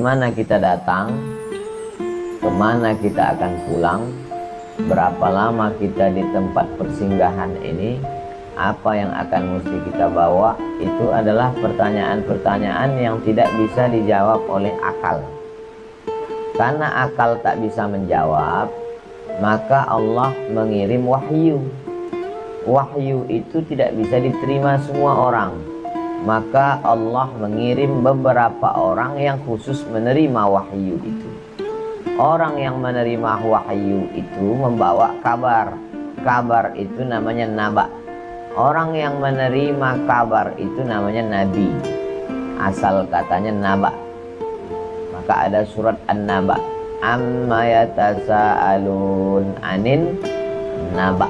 mana kita datang, kemana kita akan pulang, berapa lama kita di tempat persinggahan ini, apa yang akan mesti kita bawa, itu adalah pertanyaan-pertanyaan yang tidak bisa dijawab oleh akal. Karena akal tak bisa menjawab, maka Allah mengirim wahyu. Wahyu itu tidak bisa diterima semua orang, maka Allah mengirim beberapa orang yang khusus menerima wahyu itu. Orang yang menerima wahyu itu membawa kabar. Kabar itu namanya naba. Orang yang menerima kabar itu namanya nabi. Asal katanya naba. Maka ada surat An-Naba. Amma yatasaalun anin naba.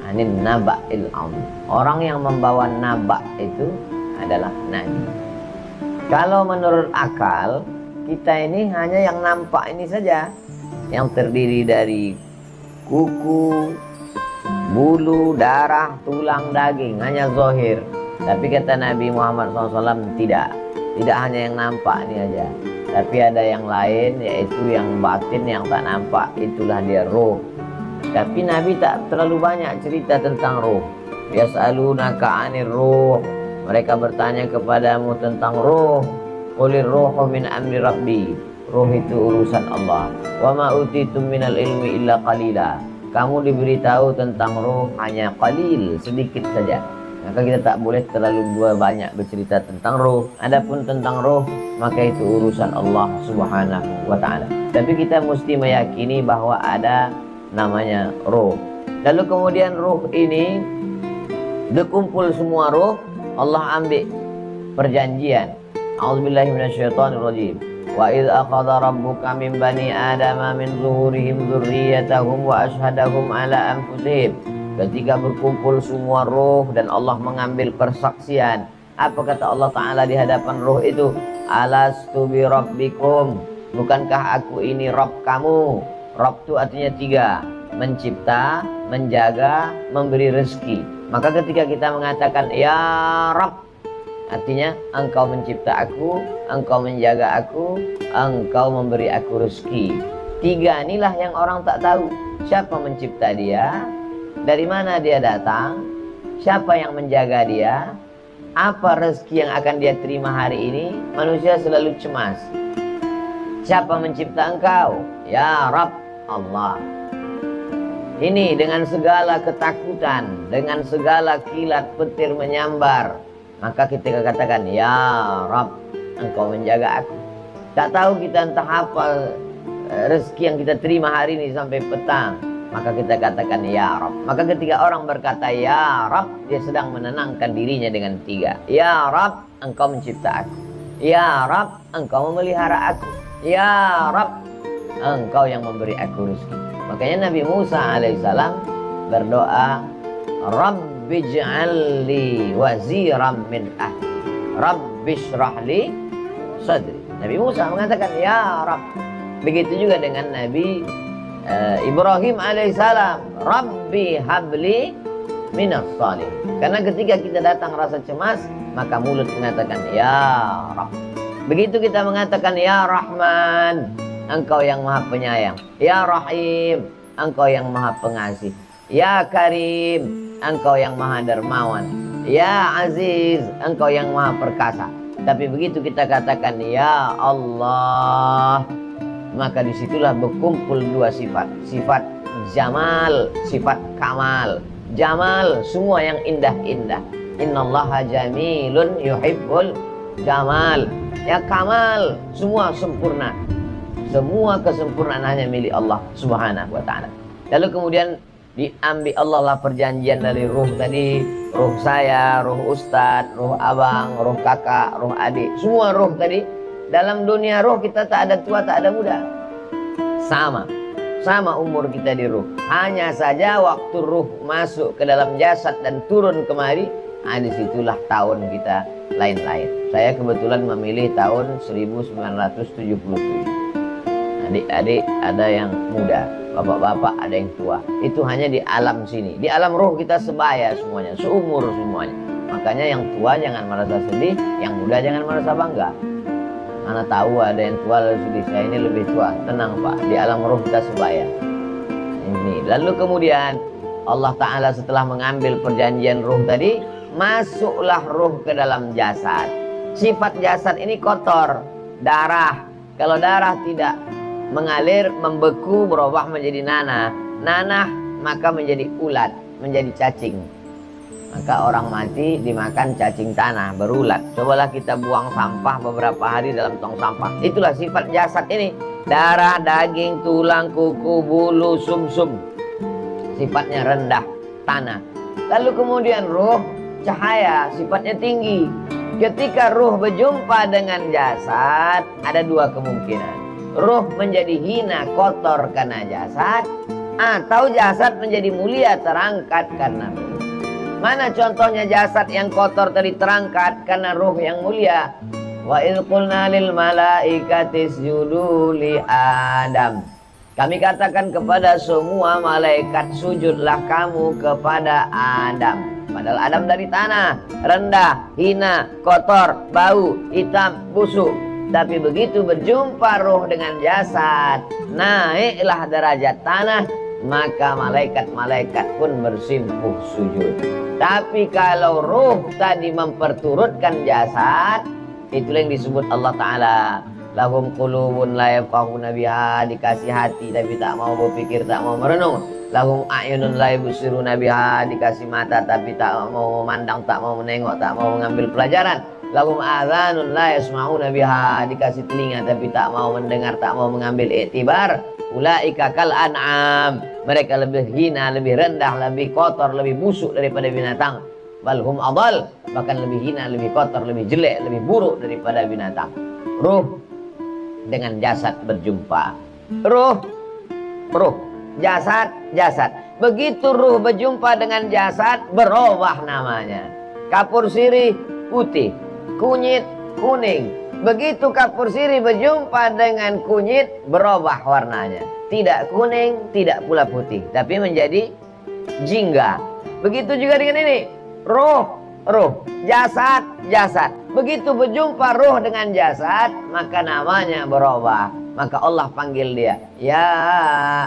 Anin naba'il azim. Orang yang membawa naba itu adalah nabi. Kalau menurut akal, kita ini hanya yang nampak ini saja, yang terdiri dari kuku, bulu, darah, tulang, daging, hanya zahir. Tapi kata Nabi Muhammad SAW, tidak hanya yang nampak ini aja, tapi ada yang lain, yaitu yang batin, yang tak nampak, itulah dia roh. Tapi Nabi tak terlalu banyak cerita tentang roh. Yas'alunaka 'anir ruh. Mereka bertanya kepadamu tentang roh. Qulir ruhu min amri rabbi. Roh itu urusan Allah. Wa ma utitum minal ilmi illa qalila. Kamu diberitahu tentang roh hanya qalil, sedikit saja. Maka kita tak boleh terlalu banyak bercerita tentang roh. Adapun tentang roh, maka itu urusan Allah Subhanahu wa ta'ala. Tapi kita mesti meyakini bahwa ada namanya roh. Lalu kemudian roh ini berkumpul semua roh, Allah ambil perjanjian. A'udzubillahi minasyaitonirrajim. Wa idz akhadha rabbuka min bani adama min zuhurihim dzurriyyatahum wa ashhadahum ala anfusihim. Ketika berkumpul semua roh dan Allah mengambil persaksian. Apa kata Allah Ta'ala di hadapan roh itu? Alastu bi rabbikum. Bukankah aku ini Rabb kamu? Rabb itu artinya tiga. Mencipta, menjaga, memberi rezeki. Maka ketika kita mengatakan ya Rabb, artinya engkau mencipta aku, engkau menjaga aku, engkau memberi aku rezeki. Tiga inilah yang orang tak tahu. Siapa mencipta dia? Dari mana dia datang? Siapa yang menjaga dia? Apa rezeki yang akan dia terima hari ini? Manusia selalu cemas. Siapa mencipta engkau? Ya Rabb, Allah. Ini dengan segala ketakutan, dengan segala kilat petir menyambar, maka kita katakan ya Rabb, engkau menjaga aku. Tak tahu kita entah apa rezeki yang kita terima hari ini sampai petang, maka kita katakan ya Rabb. Maka ketika orang berkata ya Rabb, dia sedang menenangkan dirinya dengan tiga. Ya Rabb, engkau mencipta aku. Ya Rabb, engkau memelihara aku. Ya Rabb, engkau yang memberi aku rezeki. Makanya Nabi Musa alaihissalam berdoa, Rabbi ij'alli waziran min ahli, Rabbi shrah li sadri. Nabi Musa mengatakan ya Rabb. Begitu juga dengan Nabi Ibrahim alaihissalam, Rabbi habli minas salih. Karena ketika kita datang rasa cemas, maka mulut mengatakan ya Rabb. Begitu kita mengatakan ya Rahman, engkau yang maha penyayang. Ya Rahim, engkau yang maha pengasih. Ya Karim, engkau yang maha dermawan. Ya Aziz, engkau yang maha perkasa. Tapi begitu kita katakan ya Allah, maka disitulah berkumpul dua sifat. Sifat Jamal, sifat Kamal. Jamal, semua yang indah-indah. Innallaha jamilun yuhibbul jamal. Ya Kamal, semua sempurna. Semua kesempurnaan hanya milik Allah Subhanahu wa ta'ala. Lalu kemudian diambil Allah lah perjanjian dari ruh tadi. Ruh saya, ruh ustadz, ruh abang, ruh kakak, ruh adik. Semua ruh tadi. Dalam dunia ruh kita tak ada tua, tak ada muda. Sama umur kita di ruh. Hanya saja waktu ruh masuk ke dalam jasad dan turun kemari, disitulah tahun kita lain-lain. Saya kebetulan memilih tahun 1977. Adik-adik ada yang muda, bapak-bapak ada yang tua. Itu hanya di alam sini. Di alam roh kita sebaya semuanya, seumur semuanya. Makanya yang tua jangan merasa sedih, yang muda jangan merasa bangga. Anak tahu ada yang tua, lalu sedih, saya ini lebih tua. Tenang Pak, di alam roh kita sebaya. Ini. Lalu kemudian Allah Ta'ala setelah mengambil perjanjian ruh tadi, masuklah ruh ke dalam jasad. Sifat jasad ini kotor, darah. Kalau darah tidak mengalir, membeku, berubah menjadi nanah. Nanah maka menjadi ulat, menjadi cacing. Maka orang mati dimakan cacing tanah, berulat. Cobalah kita buang sampah beberapa hari dalam tong sampah. Itulah sifat jasad ini. Darah, daging, tulang, kuku, bulu, sumsum. Sifatnya rendah, tanah. Lalu kemudian ruh, cahaya, sifatnya tinggi. Ketika ruh berjumpa dengan jasad, ada dua kemungkinan. Ruh menjadi hina, kotor karena jasad, atau jasad menjadi mulia, terangkat karena ruh. Mana contohnya jasad yang kotor tadi terangkat karena ruh yang mulia? Wa idh qulna lil malaikati isjudu li Adam. Kami katakan kepada semua malaikat, sujudlah kamu kepada Adam. Padahal Adam dari tanah, rendah, hina, kotor, bau, hitam, busuk. Tapi begitu berjumpa ruh dengan jasad, naiklah derajat tanah, maka malaikat-malaikat pun bersimpuh sujud. Tapi kalau ruh tadi memperturutkan jasad, itulah yang disebut Allah Ta'ala, lahum qulubun la yafqahuna biha, dikasih hati tapi tak mau berpikir, tak mau merenung. Lahum a'yunun la yubsiruna biha, dikasih mata tapi tak mau memandang, tak mau menengok, tak mau mengambil pelajaran. Lahum adhanun la yasma'una biha, dikasih telinga tapi tak mau mendengar, tak mau mengambil iktibar. Ulaika kal an'am, mereka lebih hina, lebih rendah, lebih kotor, lebih busuk daripada binatang. Balhum adal, bahkan lebih hina, lebih kotor, lebih jelek, lebih buruk daripada binatang. Ruh dengan jasad berjumpa. Ruh, jasad, jasad. Begitu ruh berjumpa dengan jasad, berubah namanya. Kapur sirih putih, kunyit kuning. Begitu kapur sirih berjumpa dengan kunyit, berubah warnanya. Tidak kuning, tidak pula putih, tapi menjadi jingga. Begitu juga dengan ini. Ruh, jasad, jasad. Begitu berjumpa ruh dengan jasad, maka namanya berubah. Maka Allah panggil dia, ya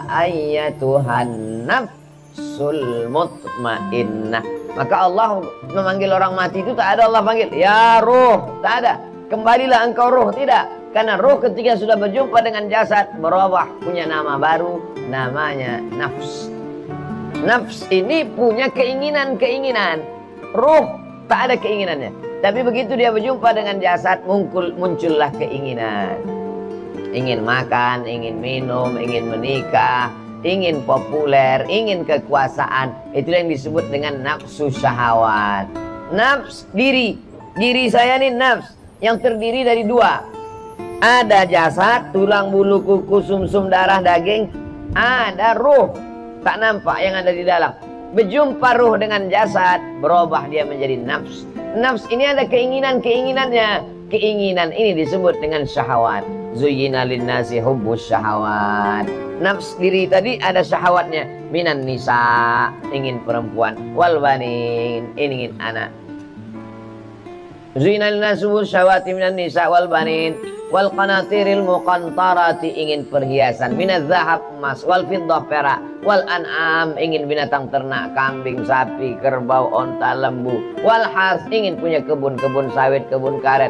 ayyatuhan nafsul mutmainnah. Maka Allah memanggil orang mati itu tak ada Allah panggil, ya ruh, tak ada. Kembalilah engkau ruh, tidak. Karena ruh ketika sudah berjumpa dengan jasad, berubah, punya nama baru, namanya nafs. Nafs ini punya keinginan-keinginan. Ruh tak ada keinginannya. Tapi begitu dia berjumpa dengan jasad, muncullah keinginan. Ingin makan, ingin minum, ingin menikah, ingin populer, ingin kekuasaan. Itulah yang disebut dengan nafsu syahwat. Nafs, diri. Diri saya ini nafs, yang terdiri dari dua. Ada jasad, tulang, bulu, kuku, sumsum, darah, daging. Ada ruh, tak nampak yang ada di dalam. Berjumpa ruh dengan jasad, berubah dia menjadi nafs. Nafs ini ada keinginan-keinginannya. Keinginan ini disebut dengan syahwat. Zuyyina linnasi hubbus syahawat. Nafs diri tadi ada syahwatnya. Minan nisa, ingin perempuan. Wal banin, ingin anak. Zuyyina linnasi hubbus syahawati minan nisa wal banin. Wal qanatiril muqantarati, ingin perhiasan. Minaz zahab, emas. Wal fiddah, perak. Wal an'am, ingin binatang ternak, kambing, sapi, kerbau, onta, lembu. Wal hars, ingin punya kebun-kebun sawit, kebun karet.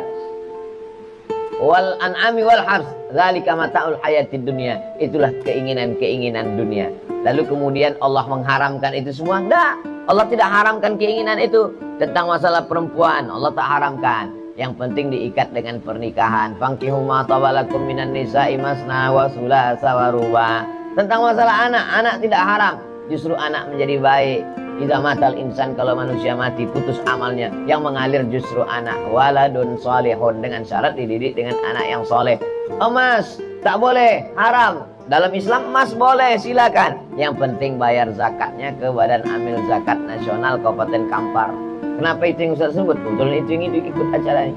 Wal an'ami wal hars, dzalika mata'ul hayatid dunya. Itulah keinginan-keinginan dunia. Lalu kemudian Allah mengharamkan itu semua? Tidak. Allah tidak haramkan keinginan itu. Tentang masalah perempuan, Allah tak haramkan. Yang penting diikat dengan pernikahan. Fankihu ma tabalakum minan nisa'i masna wa sulasa wa ruba. Tentang masalah anak, anak tidak haram. Justru anak menjadi baik. Idza matal insan, kalau manusia mati putus amalnya, yang mengalir justru anak. Waladun salihun, dengan syarat dididik dengan anak yang soleh. Emas tak boleh, haram. Dalam Islam emas boleh, silakan. Yang penting bayar zakatnya ke Badan Amil Zakat Nasional Kabupaten Kampar. Kenapa itu yang Ustaz sebut? Betul itu yang ikut acara ini.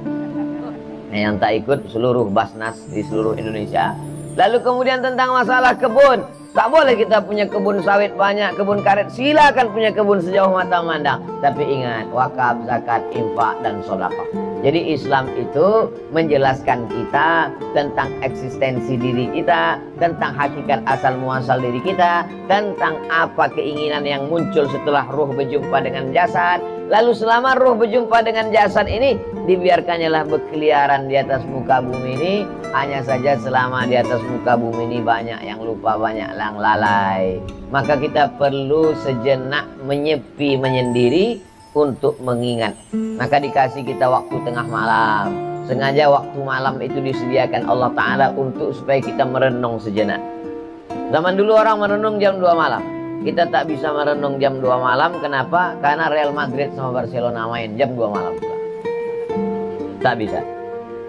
Nah, yang tak ikut seluruh Basnas di seluruh Indonesia. Lalu kemudian tentang masalah kebun. Tak boleh kita punya kebun sawit banyak, kebun karet. Silakan punya kebun sejauh mata memandang. Tapi ingat, wakaf, zakat, infak, dan sedekah. Jadi Islam itu menjelaskan kita tentang eksistensi diri kita, tentang hakikat asal muasal diri kita, tentang apa keinginan yang muncul setelah ruh berjumpa dengan jasad. Lalu selama ruh berjumpa dengan jasad ini, dibiarkannyalah berkeliaran di atas muka bumi ini. Hanya saja selama di atas muka bumi ini banyak yang lupa, banyak yang lalai. Maka kita perlu sejenak menyepi, menyendiri untuk mengingat. Maka dikasih kita waktu tengah malam. Sengaja waktu malam itu disediakan Allah Ta'ala untuk supaya kita merenung sejenak. Zaman dulu orang merenung jam 2 malam. Kita tak bisa merenung jam 2 malam. Kenapa? Karena Real Madrid sama Barcelona main jam 2 malam. Tak bisa.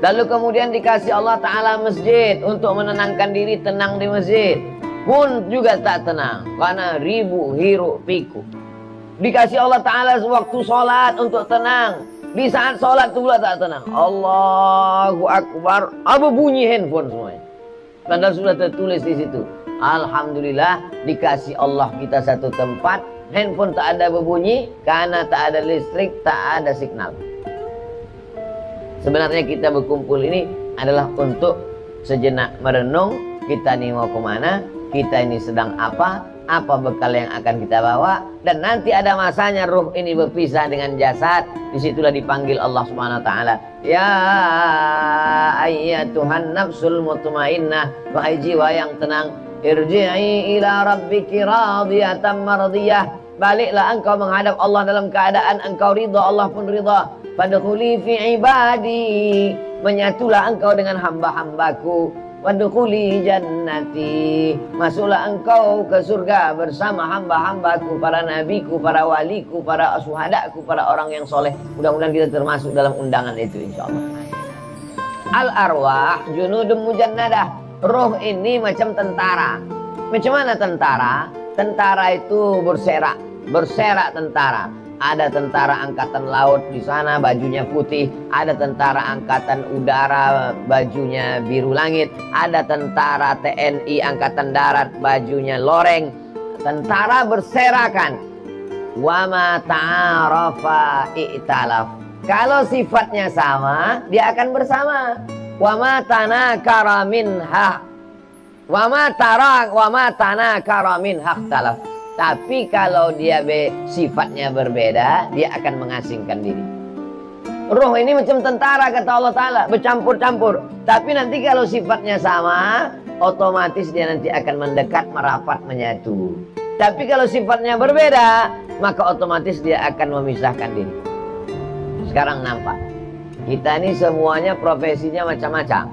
Lalu kemudian dikasih Allah Ta'ala masjid untuk menenangkan diri, tenang di masjid. Pun juga tak tenang. Karena ribu hiruk pikuk. Dikasih Allah Ta'ala waktu sholat untuk tenang. Di saat sholat itu pula tak tenang. Allahu Akbar. Apa bunyi handphone semuanya. Padahal sudah tertulis di situ. Alhamdulillah dikasih Allah kita satu tempat. Handphone tak ada berbunyi. Karena tak ada listrik, tak ada signal. Sebenarnya kita berkumpul ini adalah untuk sejenak merenung. Kita ini mau kemana? Kita ini sedang apa? Apa bekal yang akan kita bawa, dan nanti ada masanya ruh ini berpisah dengan jasad. Disitulah dipanggil Allah Subhanahu Wa Taala, ya ayyatuhan nafsul mutmainnah, wahai jiwa yang tenang, irji'i ila rabbiki radiyatan mardiyah, baliklah engkau menghadap Allah dalam keadaan engkau ridha, Allah pun ridha. Fadkhuli fi ibadi, menyatulah engkau dengan hamba-hambaku. Wadkhuli jannati, masuklah engkau ke surga bersama hamba-hambaku, para nabiku, para waliku, para syuhadaku, para orang yang soleh. Mudah-mudahan kita termasuk dalam undangan itu insyaallah. Al arwah junudun mujannadah. Roh ini macam tentara. Macam mana tentara? Tentara itu berserak tentara. Ada tentara angkatan laut di sana bajunya putih, ada tentara angkatan udara bajunya biru langit, ada tentara TNI angkatan darat bajunya loreng. Tentara berserakan. Wa ma ta'arafa i'talaf. Kalau sifatnya sama, dia akan bersama. Wa ma tanakara minha wa ma tanakara minha ikhtalaf. Tapi kalau dia sifatnya berbeda, dia akan mengasingkan diri. Roh ini macam tentara kata Allah Ta'ala, bercampur-campur. Tapi nanti kalau sifatnya sama, otomatis dia nanti akan mendekat, merapat, menyatu. Tapi kalau sifatnya berbeda, maka otomatis dia akan memisahkan diri. Sekarang nampak, kita ini semuanya profesinya macam-macam.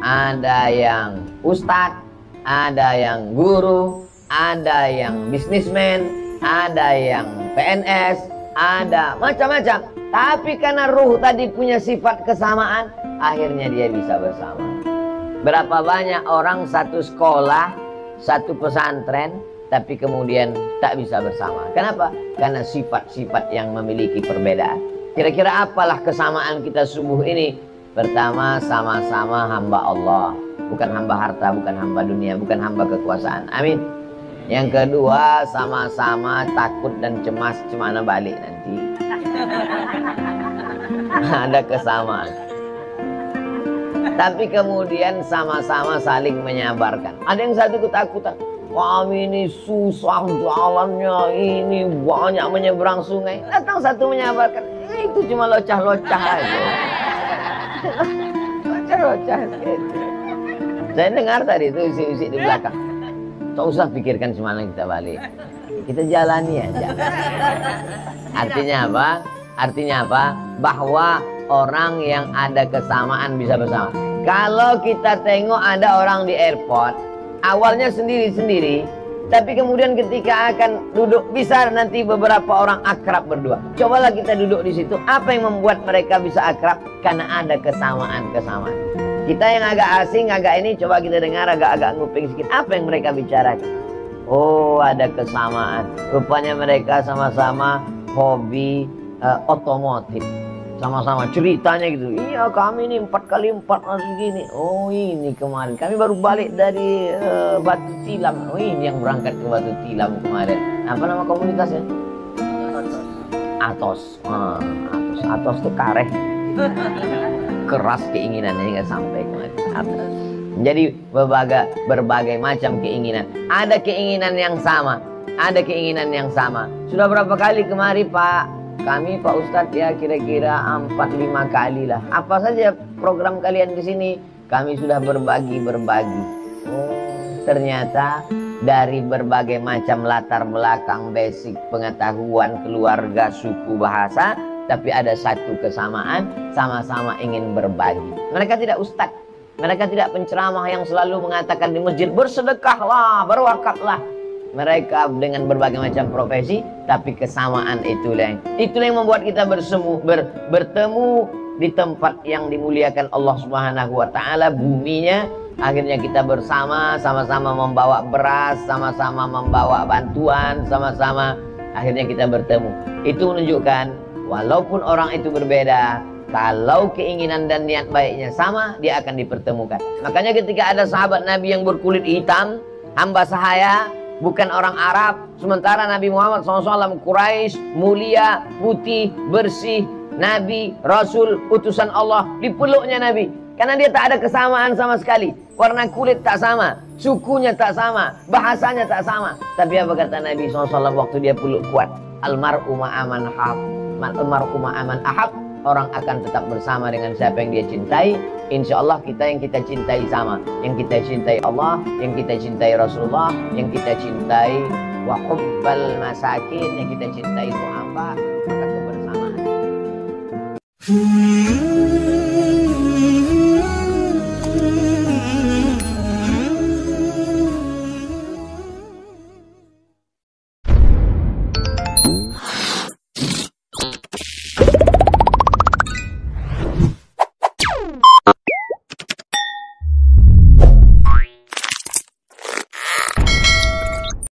Ada yang ustadz, ada yang guru, ada yang bisnismen, ada yang PNS, ada macam-macam. Tapi karena ruh tadi punya sifat kesamaan, akhirnya dia bisa bersama. Berapa banyak orang satu sekolah, satu pesantren, tapi kemudian tak bisa bersama. Kenapa? Karena sifat-sifat yang memiliki perbedaan. Kira-kira apalah kesamaan kita subuh ini? Pertama, sama-sama hamba Allah. Bukan hamba harta, bukan hamba dunia, bukan hamba kekuasaan. Amin. Yang kedua, sama-sama takut dan cemas cemana balik nanti. Ada kesamaan. Tapi kemudian sama-sama saling menyabarkan. Ada yang satu ketakutan. Kami ini susah jalannya, ini banyak menyeberang sungai. Datang satu menyabarkan. Itu cuma locah-locah aja. Locah-locah gitu. Saya dengar tadi itu isi-isi di belakang. Tak usah pikirkan semalam kita balik. Kita jalani aja. Artinya apa? Artinya apa? Bahwa orang yang ada kesamaan bisa bersama. Kalau kita tengok ada orang di airport, awalnya sendiri-sendiri, tapi kemudian ketika akan duduk, bisa nanti beberapa orang akrab berdua. Cobalah kita duduk di situ. Apa yang membuat mereka bisa akrab? Karena ada kesamaan-kesamaan. Kita yang agak asing, agak ini, coba kita dengar agak-agak nguping sedikit. Apa yang mereka bicarakan? Oh, ada kesamaan. Rupanya mereka sama-sama hobi otomotif. Sama-sama ceritanya gitu. Iya, kami ini 4x4 masih gini. Oh, ini kemarin. Kami baru balik dari Batu Tilam. Oh, ini yang berangkat ke Batu Tilam kemarin. Apa nama komunitasnya? Atos. Atos itu kareh. Keras keinginannya nggak sampai kemari. Jadi berbagai macam keinginan. Ada keinginan yang sama, ada keinginan yang sama. Sudah berapa kali kemari Pak? Kami Pak Ustadz ya kira-kira 4-5 kali lah. Apa saja program kalian di sini? Kami sudah berbagi. Oh, ternyata dari berbagai macam latar belakang, basic pengetahuan, keluarga, suku, bahasa, tapi ada satu kesamaan, sama-sama ingin berbagi. Mereka tidak ustadz, mereka tidak penceramah yang selalu mengatakan di masjid bersedekahlah, berwakaflah. Mereka dengan berbagai macam profesi, tapi kesamaan itulah yang membuat kita bertemu di tempat yang dimuliakan Allah Subhanahu wa taala, buminya. Akhirnya kita bersama, sama-sama membawa beras, sama-sama membawa bantuan, sama-sama akhirnya kita bertemu. Itu menunjukkan walaupun orang itu berbeda, kalau keinginan dan niat baiknya sama, dia akan dipertemukan. Makanya ketika ada sahabat Nabi yang berkulit hitam, hamba sahaya, bukan orang Arab, sementara Nabi Muhammad SAW Quraisy, mulia, putih, bersih, Nabi, Rasul, utusan Allah, dipeluknya Nabi. Karena dia tak ada kesamaan sama sekali. Warna kulit tak sama, sukunya tak sama, bahasanya tak sama. Tapi apa kata Nabi SAW waktu dia peluk kuat? Almar'u ma'aman ahab. Almar'u ma'aman ahab. Orang akan tetap bersama dengan siapa yang dia cintai. Insya Allah kita yang kita cintai sama. Yang kita cintai Allah, yang kita cintai Rasulullah, yang kita cintai wa hubbal masakin, yang kita cintai du'afa, maka kebersamaan.